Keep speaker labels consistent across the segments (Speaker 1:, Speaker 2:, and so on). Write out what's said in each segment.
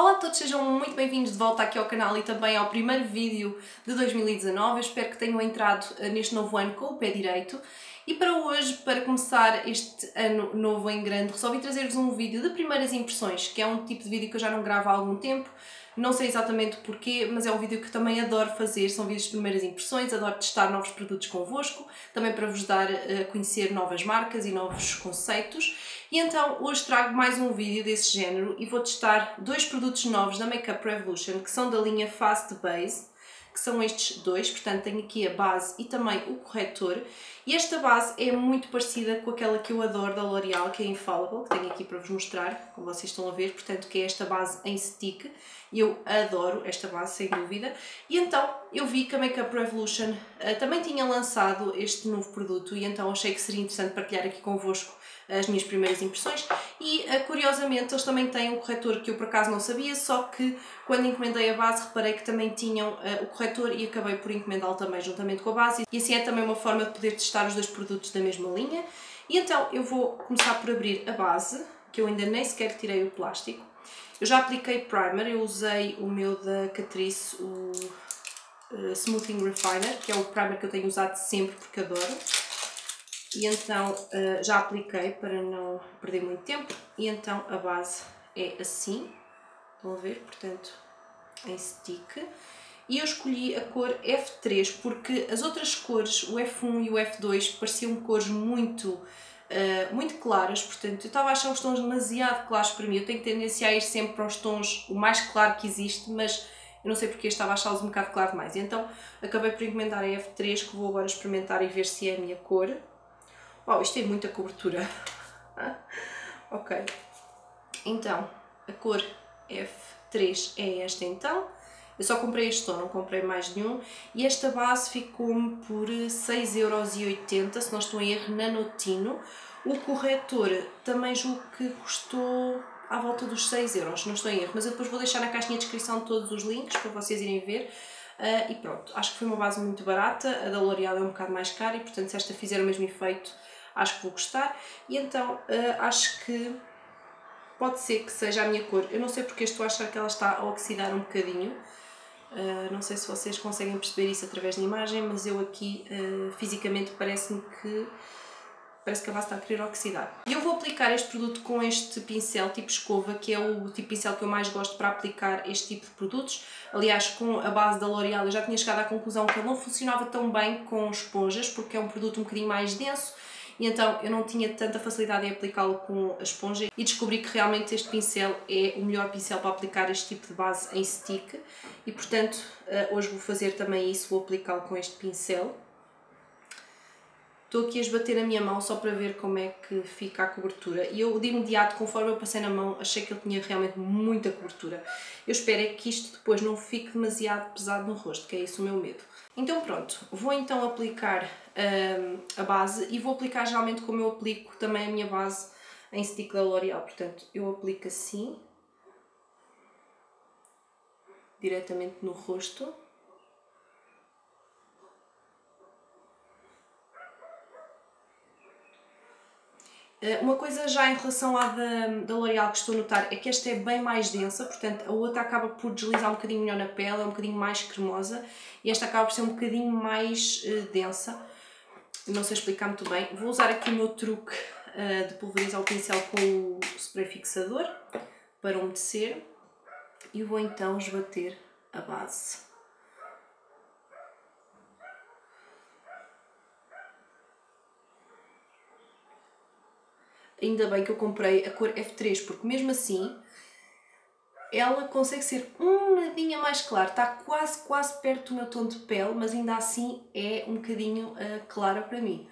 Speaker 1: Olá a todos, sejam muito bem-vindos de volta aqui ao canal e também ao primeiro vídeo de 2019. Eu espero que tenham entrado neste novo ano com o pé direito. E para hoje, para começar este ano novo em grande, resolvi trazer-vos um vídeo de primeiras impressões, que é um tipo de vídeo que eu já não gravo há algum tempo. Não sei exatamente porquê, mas é um vídeo que também adoro fazer, são vídeos de primeiras impressões, adoro testar novos produtos convosco, também para vos dar a conhecer novas marcas e novos conceitos. E então hoje trago mais um vídeo desse género e vou testar dois produtos novos da Makeup Revolution, que são da linha Fast Base, que são estes dois, portanto tenho aqui a base e também o corretor. E esta base é muito parecida com aquela que eu adoro da L'Oréal, que é a Infallible, que tenho aqui para vos mostrar, como vocês estão a ver, portanto que é esta base em stick. Eu adoro esta base, sem dúvida. E então eu vi que a Makeup Revolution também tinha lançado este novo produto e então achei que seria interessante partilhar aqui convosco as minhas primeiras impressões e curiosamente eles também têm um corretor que eu por acaso não sabia, só que quando encomendei a base reparei que também tinham o corretor e acabei por encomendá-lo também juntamente com a base, e assim é também uma forma de poder testar os dois produtos da mesma linha. E então eu vou começar por abrir a base, que eu ainda nem sequer tirei o plástico. Eu já apliquei primer, eu usei o meu da Catrice, o Smoothing Refiner, que é o primer que eu tenho usado sempre porque adoro. E então já apliquei para não perder muito tempo. E então a base é assim, estão a ver, portanto em stick. E eu escolhi a cor F3 porque as outras cores, o F1 e o F2, pareciam cores muito claras, portanto eu estava a achar os tons demasiado claros para mim. Eu tenho tendência a ir sempre para os tons o mais claro que existe, mas eu não sei porque estava a achá-los um bocado claro demais. E então acabei por encomendar a F3, que vou agora experimentar e ver se é a minha cor. Uau, isto tem muita cobertura. Ok, então a cor F3 é esta então. Eu só comprei este tom, não comprei mais nenhum. E esta base ficou-me por 6,80€, se não estou em erro, na Notino. O corretor também julgo que custou à volta dos 6€, não estou em erro. Mas eu depois vou deixar na caixinha de descrição todos os links para vocês irem ver. E pronto, acho que foi uma base muito barata. A da L'Oréal é um bocado mais cara e portanto se esta fizer o mesmo efeito, acho que vou gostar. E então acho que pode ser que seja a minha cor. Eu não sei porque estou a achar que ela está a oxidar um bocadinho. Não sei se vocês conseguem perceber isso através da imagem, mas eu aqui fisicamente parece-me que a base está a querer oxidar. E eu vou aplicar este produto com este pincel tipo escova, que é o tipo de pincel que eu mais gosto para aplicar este tipo de produtos. Aliás, com a base da L'Oréal eu já tinha chegado à conclusão que ele não funcionava tão bem com esponjas, porque é um produto um bocadinho mais denso, e então eu não tinha tanta facilidade em aplicá-lo com a esponja e descobri que realmente este pincel é o melhor pincel para aplicar este tipo de base em stick e portanto hoje vou fazer também isso, vou aplicá-lo com este pincel. Estou aqui a esbater a minha mão só para ver como é que fica a cobertura e eu de imediato, conforme eu passei na mão, achei que ele tinha realmente muita cobertura. Eu espero é que isto depois não fique demasiado pesado no rosto, que é isso o meu medo. Então pronto, vou então aplicar a base e vou aplicar geralmente como eu aplico também a minha base em stick da L'Oréal. Portanto, eu aplico assim, diretamente no rosto. Uma coisa já em relação à da L'Oréal que estou a notar é que esta é bem mais densa, portanto a outra acaba por deslizar um bocadinho melhor na pele, é um bocadinho mais cremosa e esta acaba por ser um bocadinho mais densa. Não sei explicar muito bem. Vou usar aqui o meu truque de pulverizar o pincel com o spray fixador para umedecer e vou então esbater a base. Ainda bem que eu comprei a cor F3, porque mesmo assim ela consegue ser um nadinha mais clara. Está quase perto do meu tom de pele, mas ainda assim é um bocadinho clara para mim.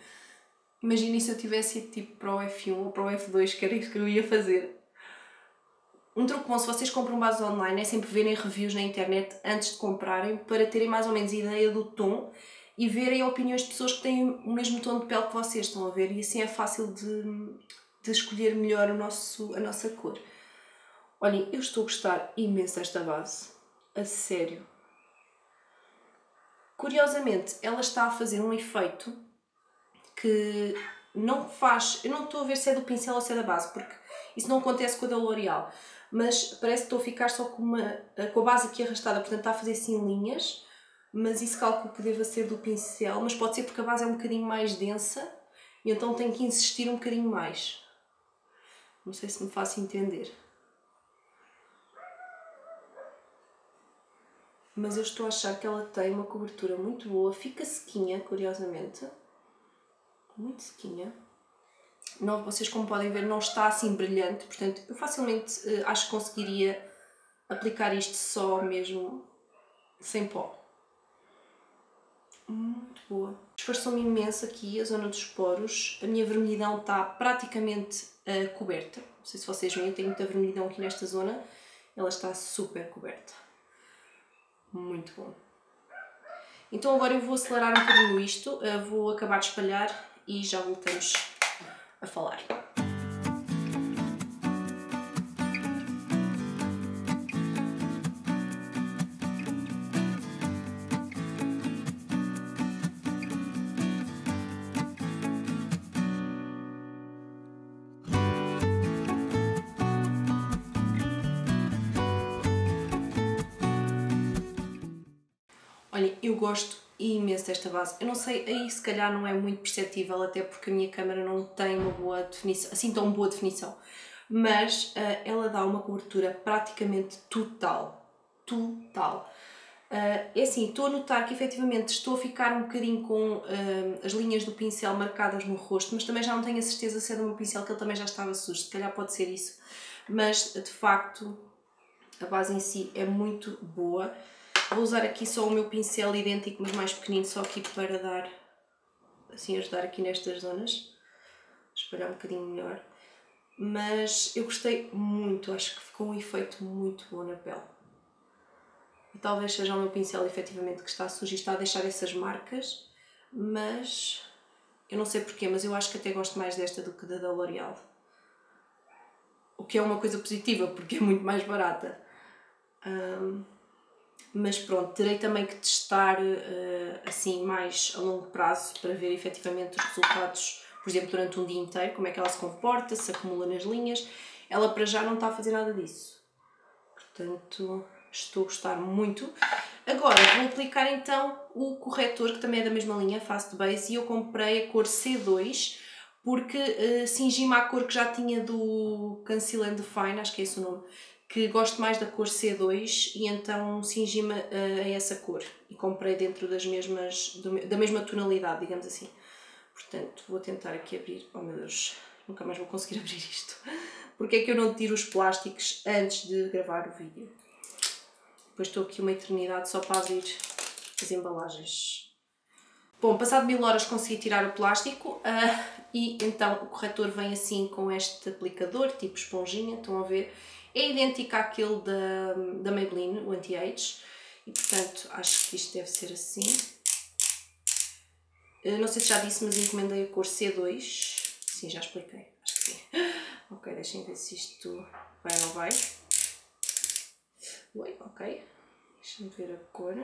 Speaker 1: Imaginem se eu tivesse ido tipo para o F1 ou para o F2, que era isso que eu ia fazer. Um truque bom, se vocês compram bases online, é sempre verem reviews na internet antes de comprarem, para terem mais ou menos ideia do tom e verem opiniões de pessoas que têm o mesmo tom de pele que vocês estão a ver, e assim é fácil de escolher melhor a nossa cor. Olhem, eu estou a gostar imenso desta base, a sério. Curiosamente, ela está a fazer um efeito que não faz... Eu não estou a ver se é do pincel ou se é da base, porque Isso não acontece com a da L'Oréal, mas parece que estou a ficar só com a base aqui arrastada, portanto está a fazer assim linhas, mas isso calculo que deva ser do pincel, mas pode ser porque a base é um bocadinho mais densa e então tenho que insistir um bocadinho mais. Não sei se me faço entender. Mas eu estou a achar que ela tem uma cobertura muito boa, fica sequinha, curiosamente. Muito sequinha. Não, vocês como podem ver não está assim brilhante, portanto eu facilmente acho que conseguiria aplicar isto só mesmo sem pó. Muito boa. Esforçou-me imenso aqui a zona dos poros, a minha vermelhidão está praticamente coberta. Não sei se vocês veem, eu tenho muita vermelhidão aqui nesta zona, ela está super coberta. Muito bom. Então agora eu vou acelerar um bocadinho isto, vou acabar de espalhar e já voltamos a falar. Olhem, eu gosto imenso desta base. Eu não sei, aí se calhar não é muito perceptível, até porque a minha câmera não tem uma boa definição, assim tão boa definição. Mas ela dá uma cobertura praticamente total. Total. É assim, estou a notar que efetivamente estou a ficar um bocadinho com as linhas do pincel marcadas no rosto, mas também já não tenho a certeza se é do meu pincel, que ele também já estava sujo. Se calhar pode ser isso. Mas, de facto, a base em si é muito boa. Vou usar aqui só o meu pincel idêntico, mas mais pequenino, só aqui para dar, assim, ajudar aqui nestas zonas, espalhar um bocadinho melhor. Mas eu gostei muito, acho que ficou um efeito muito bom na pele. E talvez seja o meu pincel efetivamente que está sujo e está a deixar essas marcas, mas eu não sei porquê, mas eu acho que até gosto mais desta do que da L'Oréal. O que é uma coisa positiva, porque é muito mais barata. Mas pronto, terei também que testar assim mais a longo prazo para ver efetivamente os resultados, por exemplo, durante um dia inteiro, como é que ela se comporta, se acumula nas linhas. Ela para já não está a fazer nada disso. Portanto, estou a gostar muito. Agora vou aplicar então o corretor, que também é da mesma linha, Fast Base, e eu comprei a cor C2, porque cingi-me à cor que já tinha do Conceal and Define, acho que é esse o nome, que gosto mais da cor C2 e então cingi-me a essa cor e comprei dentro da mesma tonalidade, digamos assim. Portanto, vou tentar aqui abrir, oh meu Deus, nunca mais vou conseguir abrir isto. Porque é que eu não tiro os plásticos antes de gravar o vídeo? Depois estou aqui uma eternidade só para abrir as embalagens. Bom, passado 1000 horas consegui tirar o plástico e então o corretor vem assim com este aplicador, tipo esponjinha, estão a ver? É idêntico àquele da Maybelline, o Anti-Age, e portanto acho que isto deve ser assim. Não sei se já disse, mas encomendei a cor C2. Sim, já expliquei, acho que sim. Ok, deixem ver se isto vai ou não vai. Oi, ok. Deixa-me ver a cor.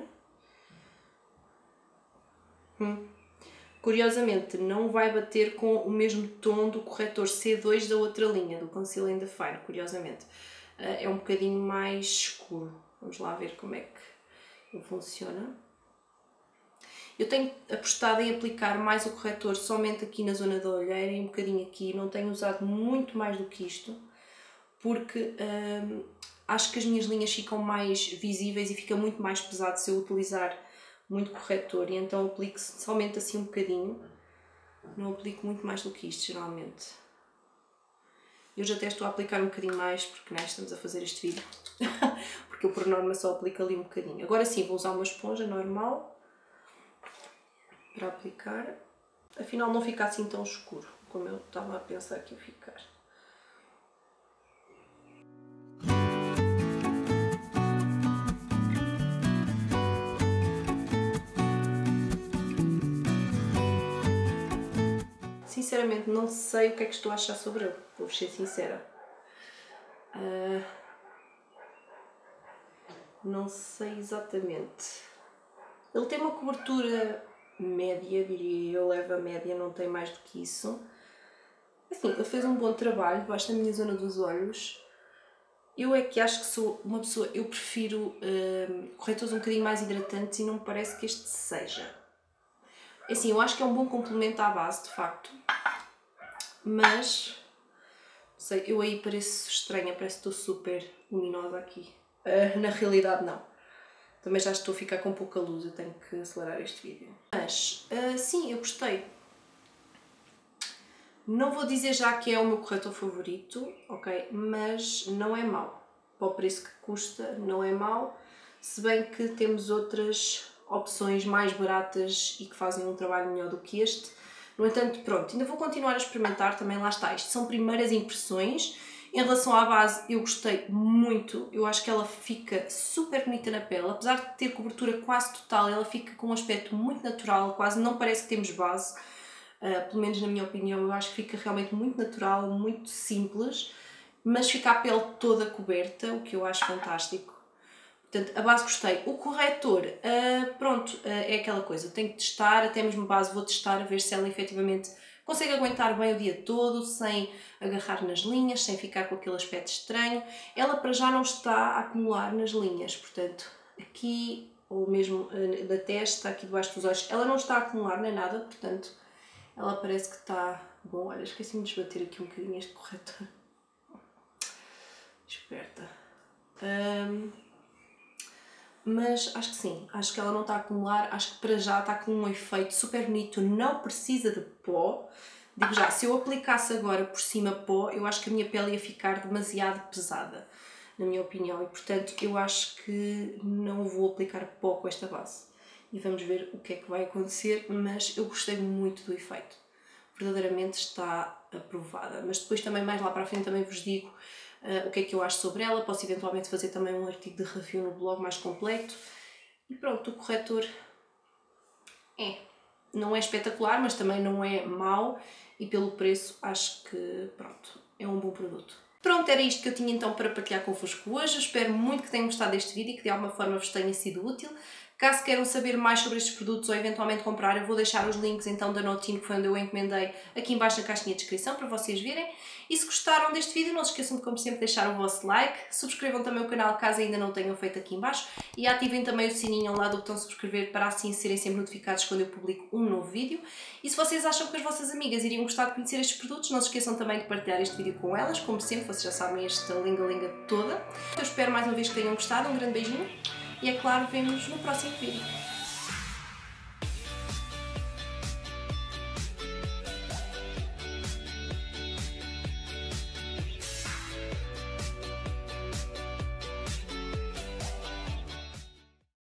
Speaker 1: Curiosamente, não vai bater com o mesmo tom do corretor C2 da outra linha, do Conceal and Define, curiosamente. É um bocadinho mais escuro. Vamos lá ver como é que ele funciona. Eu tenho apostado em aplicar mais o corretor somente aqui na zona da olheira e um bocadinho aqui. Não tenho usado muito mais do que isto, porque acho que as minhas linhas ficam mais visíveis e fica muito mais pesado se eu utilizar muito corretor, e então aplico somente assim um bocadinho. Não aplico muito mais do que isto, geralmente. Eu já até estou a aplicar um bocadinho mais, porque né, estamos a fazer este vídeo. Porque eu por norma só aplico ali um bocadinho. Agora sim, vou usar uma esponja normal para aplicar. Afinal não fica assim tão escuro, como eu estava a pensar que ia ficar. Sinceramente não sei o que é que estou a achar sobre ele, vou ser sincera. Não sei exatamente. Ele tem uma cobertura média, diria eu, leva a média, não tem mais do que isso. Assim, ele fez um bom trabalho debaixo da minha zona dos olhos. Eu é que acho que sou uma pessoa, eu prefiro corretores um bocadinho mais hidratantes e não me parece que este seja. Assim, eu acho que é um bom complemento à base, de facto. Mas, não sei, eu aí pareço estranha, parece que estou super luminosa aqui. Na realidade não. Também já estou a ficar com pouca luz, eu tenho que acelerar este vídeo. Mas, sim, eu gostei. Não vou dizer já que é o meu corretor favorito, ok? Mas não é mau. Para o preço que custa, não é mau. Se bem que temos outras opções mais baratas e que fazem um trabalho melhor do que este. No entanto, pronto, ainda vou continuar a experimentar também, lá está. Isto são primeiras impressões. Em relação à base, eu gostei muito. Eu acho que ela fica super bonita na pele. Apesar de ter cobertura quase total, ela fica com um aspecto muito natural, quase não parece que temos base. Pelo menos na minha opinião, eu acho que fica realmente muito natural, muito simples, mas fica a pele toda coberta, o que eu acho fantástico. Portanto, a base gostei. O corretor, pronto, é aquela coisa, tenho que testar, até mesmo a base vou testar, a ver se ela efetivamente consegue aguentar bem o dia todo, sem agarrar nas linhas, sem ficar com aquele aspecto estranho. Ela para já não está a acumular nas linhas, portanto, aqui, ou mesmo na testa, aqui debaixo dos olhos, ela não está a acumular nem nada, portanto, ela parece que está... Bom, olha, esqueci-me de desbater aqui um bocadinho este corretor. Esperta. Mas acho que sim, acho que ela não está a acumular, acho que para já está com um efeito super bonito, não precisa de pó. Digo já, se eu aplicasse agora por cima pó, eu acho que a minha pele ia ficar demasiado pesada, na minha opinião, e portanto eu acho que não vou aplicar pó com esta base. E vamos ver o que é que vai acontecer, mas eu gostei muito do efeito. Verdadeiramente está aprovada. Mas depois também mais lá para a frente também vos digo o que é que eu acho sobre ela. Posso eventualmente fazer também um artigo de review no blog mais completo. E pronto, o corretor não é espetacular, mas também não é mau. E pelo preço acho que pronto, é um bom produto. Pronto, era isto que eu tinha então para partilhar convosco hoje. Eu espero muito que tenham gostado deste vídeo e que de alguma forma vos tenha sido útil. Caso queiram saber mais sobre estes produtos ou eventualmente comprar, eu vou deixar os links então da Notine, que foi onde eu encomendei, aqui em baixo na caixinha de descrição para vocês verem. E se gostaram deste vídeo, não se esqueçam de, como sempre, deixar o vosso like, subscrevam também o canal caso ainda não tenham feito aqui em baixo e ativem também o sininho ao lado do botão subscrever para assim serem sempre notificados quando eu publico um novo vídeo. E se vocês acham que as vossas amigas iriam gostar de conhecer estes produtos, não se esqueçam também de partilhar este vídeo com elas, como sempre, vocês já sabem esta linga-linga toda. Eu espero mais uma vez que tenham gostado, um grande beijinho e é claro, vemos no próximo vídeo.